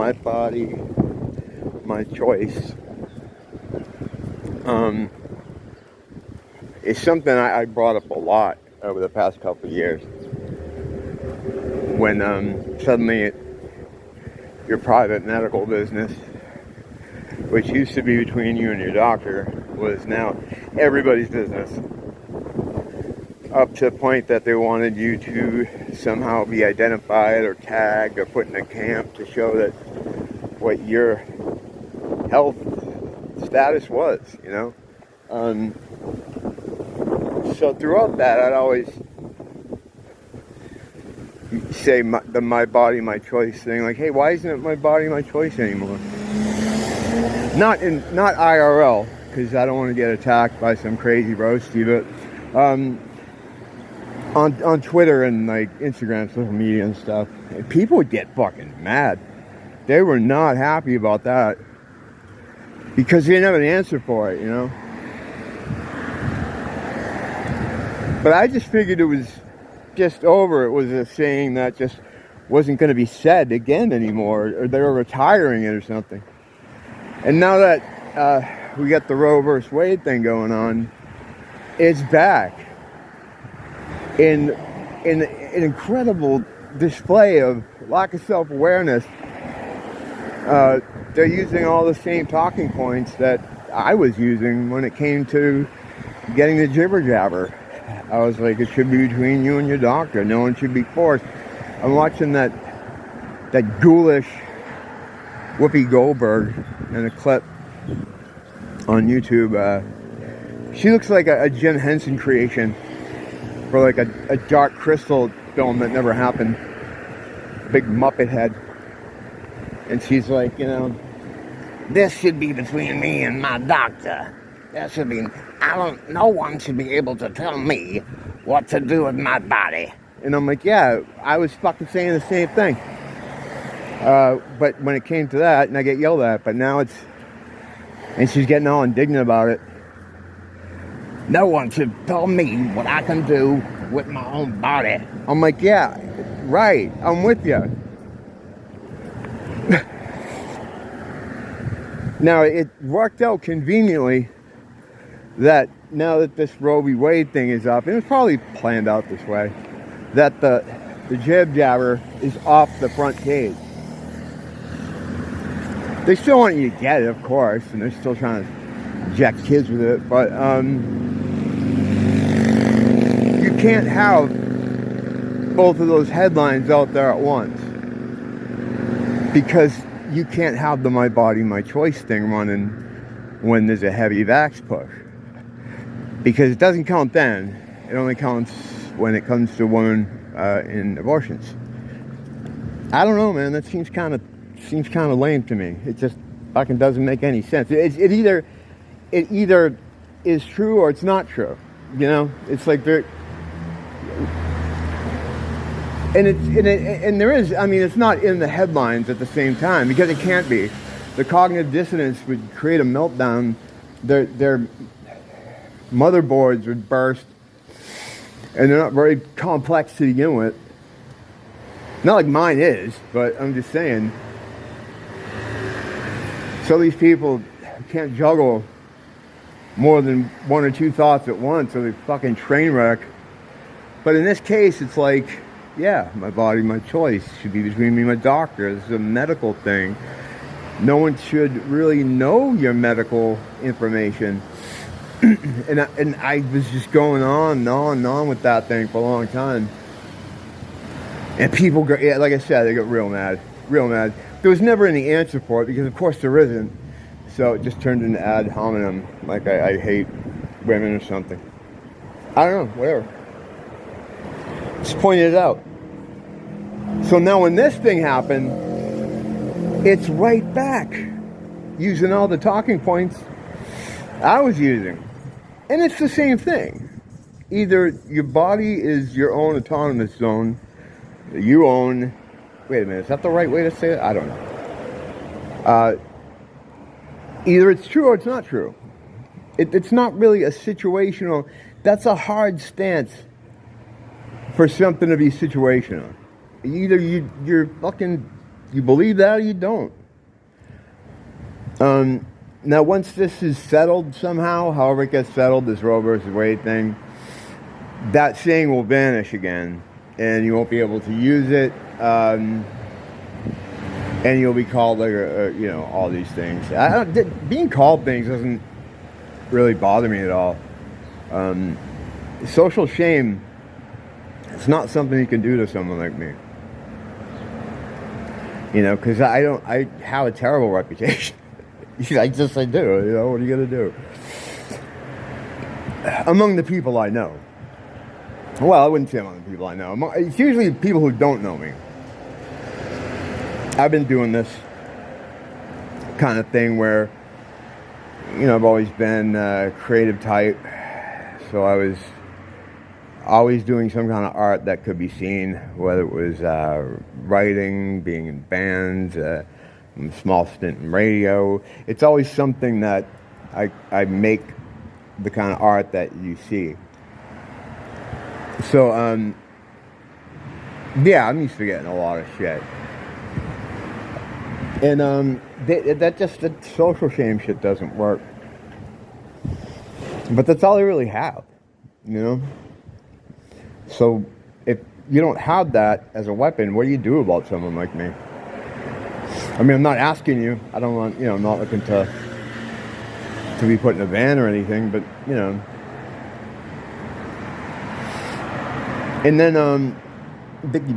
my body, my choice. It's something I brought up a lot over the past couple of years. When suddenly your private medical business, which used to be between you and your doctor, was now everybody's business. Up to the point that they wanted you to somehow be identified or tagged or put in a camp to show that what your health status was, you know. So throughout that, I'd always say the my body, my choice thing. Like, hey, why isn't it my body, my choice anymore? Not IRL, because I don't want to get attacked by some crazy roasty, but on Twitter and like Instagram, social media and stuff, and people would get fucking mad. They were not happy about that because they didn't have an answer for it, you know. But I just figured it was just over. It was a saying that just wasn't going to be said again anymore, or they were retiring it or something. And now that we got the Roe versus Wade thing going on, it's back in an incredible display of lack of self-awareness. They're using all the same talking points that I was using when it came to getting the jibber jabber. I was like, it should be between you and your doctor. No one should be forced. I'm watching that ghoulish Whoopi Goldberg in a clip on YouTube. She looks like a Jim Henson creation for like a Dark Crystal film that never happened. Big Muppet head. And she's like, you know, this should be between me and my doctor. There should be, no one should be able to tell me what to do with my body. And I'm like, yeah, I was fucking saying the same thing. But when it came to that, and I get yelled at, but now and she's getting all indignant about it. No one should tell me what I can do with my own body. I'm like, yeah, right, I'm with you. Now, it worked out conveniently that now that this Roe v. Wade thing is up, and it was probably planned out this way, that the jib jabber is off the front page. They still want you to get it, of course, and they're still trying to inject kids with it, but you can't have both of those headlines out there at once, because you can't have the my body, my choice thing running when there's a heavy vax push. Because it doesn't count then. It only counts when it comes to women in abortions. I don't know, man. That seems kind of lame to me. It just fucking doesn't make any sense. It either is true or it's not true. You know, it's like there. And there is. I mean, it's not in the headlines at the same time because it can't be. The cognitive dissonance would create a meltdown. Their motherboards would burst, and they're not very complex to begin with. Not like mine is, but I'm just saying. So these people can't juggle more than one or two thoughts at once, or they fucking train wreck. But in this case, it's like, yeah, my body, my choice should be between me and my doctor. This is a medical thing. No one should really know your medical information. And I was just going on and on and on with that thing for a long time. And people, like I said, they got real mad. There was never any answer for it because, of course, there isn't. So it just turned into ad hominem, like I hate women or something. I don't know, whatever. Just pointed it out. So now when this thing happened, it's right back using all the talking points I was using. And it's the same thing. Either your body is your own autonomous zone that you own. Wait a minute, is that the right way to say it? I don't know. Either it's true or it's not true. It's not really a situational. That's a hard stance for something to be situational. Either you're fucking You believe that or you don't. Now, once this is settled somehow, however it gets settled, this Roe versus Wade thing, that saying will vanish again, and you won't be able to use it, and you'll be called like all these things. Being called things doesn't really bother me at all. Social shame, it's not something you can do to someone like me. Because I have a terrible reputation. I do. What are you going to do? Among the people I know. Well, I wouldn't say among the people I know. It's usually people who don't know me. I've been doing this kind of thing where, I've always been a creative type. So I was always doing some kind of art that could be seen, whether it was writing, being in bands, a small stint in radio. It's always something that I make the kind of art that you see. So, I'm used to getting a lot of shit. And the social shame shit doesn't work. But that's all I really have, So if you don't have that as a weapon, what do you do about someone like me? I mean, I'm not asking you. I don't want, I'm not looking to be put in a van or anything, but, And then Dickie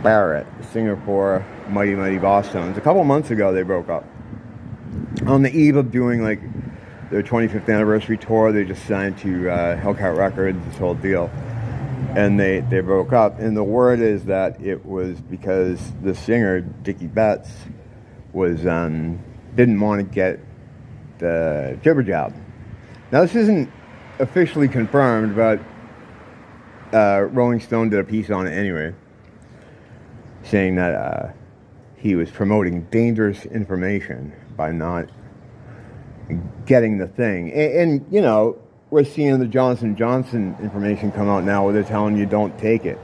Barrett, singer for Mighty Mighty Boss Tones. A couple months ago, they broke up. On the eve of doing, their 25th anniversary tour, they just signed to Hellcat Records, this whole deal. And they broke up. And the word is that it was because the singer, Dickie Betts, was didn't want to get the jibber jab. Now, this isn't officially confirmed, but Rolling Stone did a piece on it anyway, saying that he was promoting dangerous information by not getting the thing. And we're seeing the Johnson & Johnson information come out now where they're telling you don't take it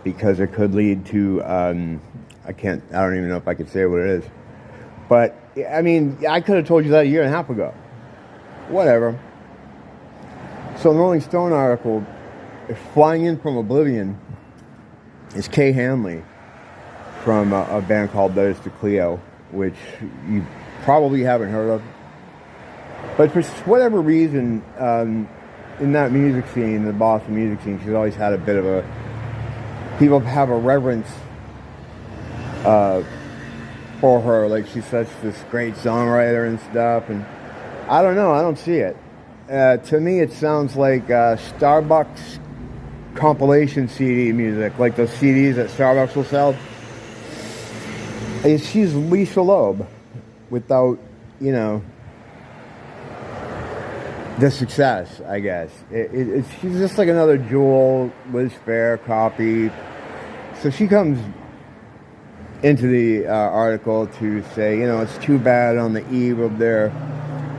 because it could lead to, I don't even know if I could say what it is. But, I mean, I could have told you that a year and a half ago. Whatever. So the Rolling Stone article, flying in from oblivion, is Kay Hanley from a band called Letters to Cleo, which you probably haven't heard of. But for whatever reason, in that music scene, the Boston music scene, she's always had a bit of a... People have a reverence for her. Like, she's such this great songwriter and stuff. And I don't know. I don't see it. To me, it sounds like Starbucks compilation CD music, like those CDs that Starbucks will sell. She's Lisa Loeb without, the success, I guess. She's just like another Jewel, Liz Phair copy. So she comes into the article to say, it's too bad on the eve of their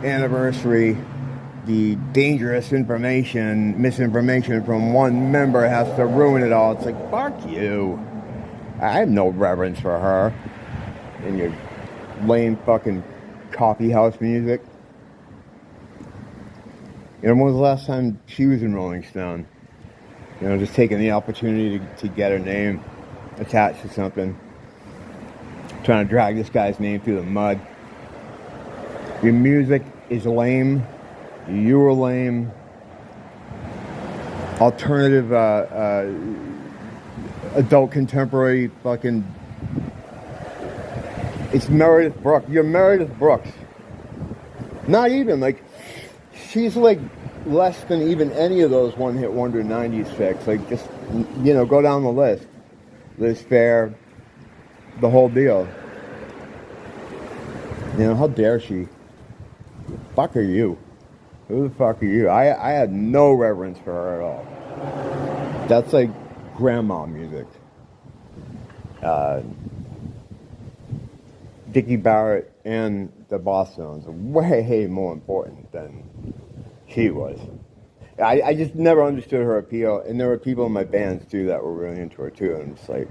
anniversary, the dangerous misinformation from one member has to ruin it all. It's like, fuck you. I have no reverence for her and your lame fucking coffee house music. When was the last time she was in Rolling Stone? Just taking the opportunity to get her name attached to something. Trying to drag this guy's name through the mud. Your music is lame. You were lame. Alternative, adult contemporary fucking... It's Meredith Brooks. You're Meredith Brooks. Not even, she's less than even any of those one-hit wonder 90s fix. Just, go down the list. Liz Phair, the whole deal. How dare she? Fuck are you? Who the fuck are you? I had no reverence for her at all. That's like grandma music. Dickie Barrett and the Boss Tones are way more important than she was. I just never understood her appeal, and there were people in my bands too that were really into her too. And I'm just like,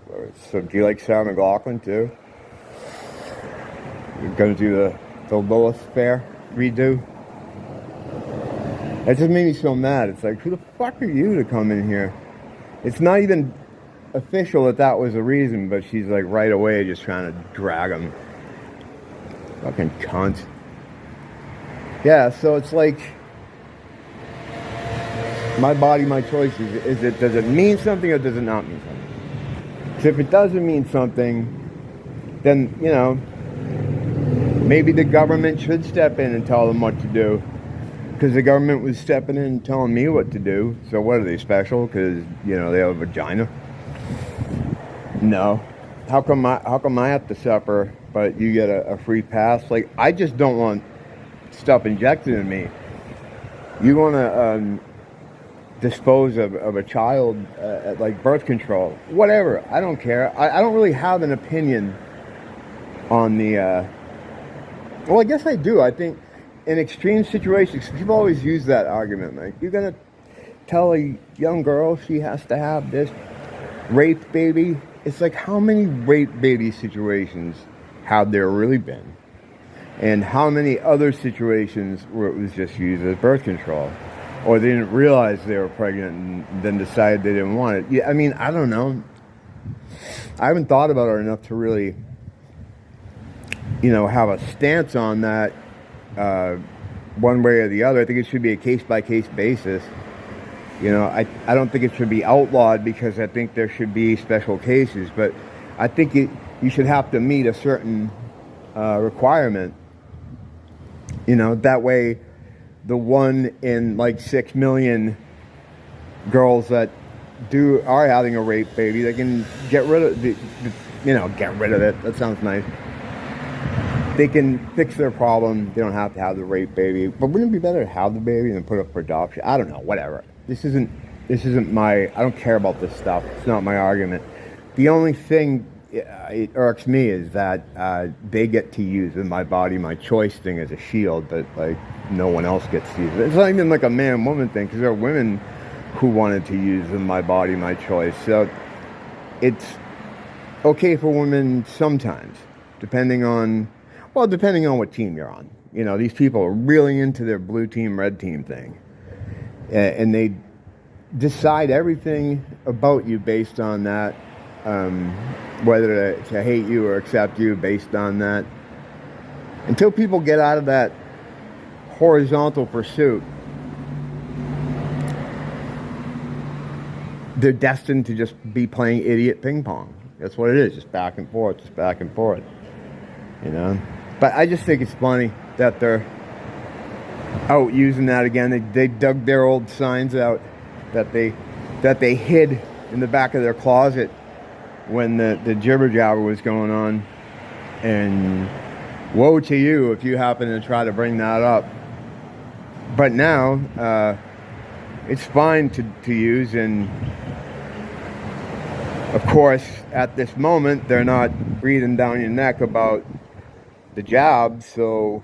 so do you like Sarah McLachlan too? You're gonna do the Lilith Fair redo? That just made me so mad. It's like, who the fuck are you to come in here? It's not even official that was the reason, but she's like right away just trying to drag him. Fucking cunt. Yeah, so it's like, my body, my choice. Does it mean something or does it not mean something? So if it doesn't mean something, then, you know, maybe the government should step in and tell them what to do. Because the government was stepping in and telling me what to do. So what, are they special? Because, you know, they have a vagina? No. How come I have to suffer, but you get a free pass? Like, I just don't want stuff injected in me. You want to dispose of a child at like birth control, whatever, I don't care. I don't really have an opinion on the well, I guess I do. I think in extreme situations, people always use that argument, like, you're gonna tell a young girl she has to have this rape baby. It's like, how many rape baby situations have there really been, and how many other situations where it was just used as birth control? Or they didn't realize they were pregnant and then decided they didn't want it. Yeah, I mean, I don't know. I haven't thought about it enough to really, you know, have a stance on that one way or the other. I think it should be a case-by-case basis. You know, I don't think it should be outlawed, because I think there should be special cases. But I think you should have to meet a certain requirement. You know, that way, the 1 in like 6 million girls that are having a rape baby, they can get rid of get rid of it. That sounds nice. They can fix their problem. They don't have to have the rape baby. But wouldn't it be better to have the baby than put up for adoption? I don't know. Whatever. This isn't my. I don't care about this stuff. It's not my argument. The only thing it irks me is that they get to use in my body, my choice thing as a shield, but like, no one else gets to use it. It's not even like a man-woman thing, because there are women who wanted to use in my body, my choice. So it's okay for women sometimes, depending on what team you're on. You know, these people are really into their blue team, red team thing, and they decide everything about you based on that. Whether to hate you or accept you based on that. Until people get out of that horizontal pursuit, they're destined to just be playing idiot ping pong. That's what it is, just back and forth, you know. But I just think it's funny that they're out using that again. They dug their old signs out that they hid in the back of their closet when the jibber jabber was going on, and woe to you if you happen to try to bring that up. But now it's fine to use, and of course at this moment they're not breathing down your neck about the jab, so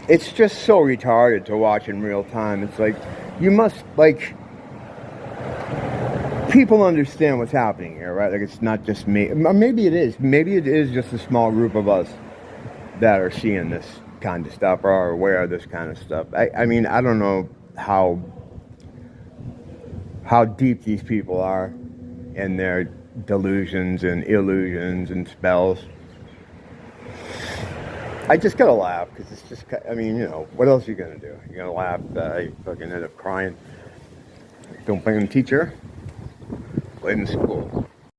it's just so retarded to watch in real time. It's like, you must, like, people understand what's happening here, right? Like, it's not just me. Maybe it is. Maybe it is just a small group of us that are seeing this kind of stuff or are aware of this kind of stuff. I mean, I don't know how deep these people are in their delusions and illusions and spells. I just gotta laugh, because it's just, I mean, you know, what else are you gonna do? You're gonna laugh, you fucking end up crying. Don't blame the teacher. Blame the school.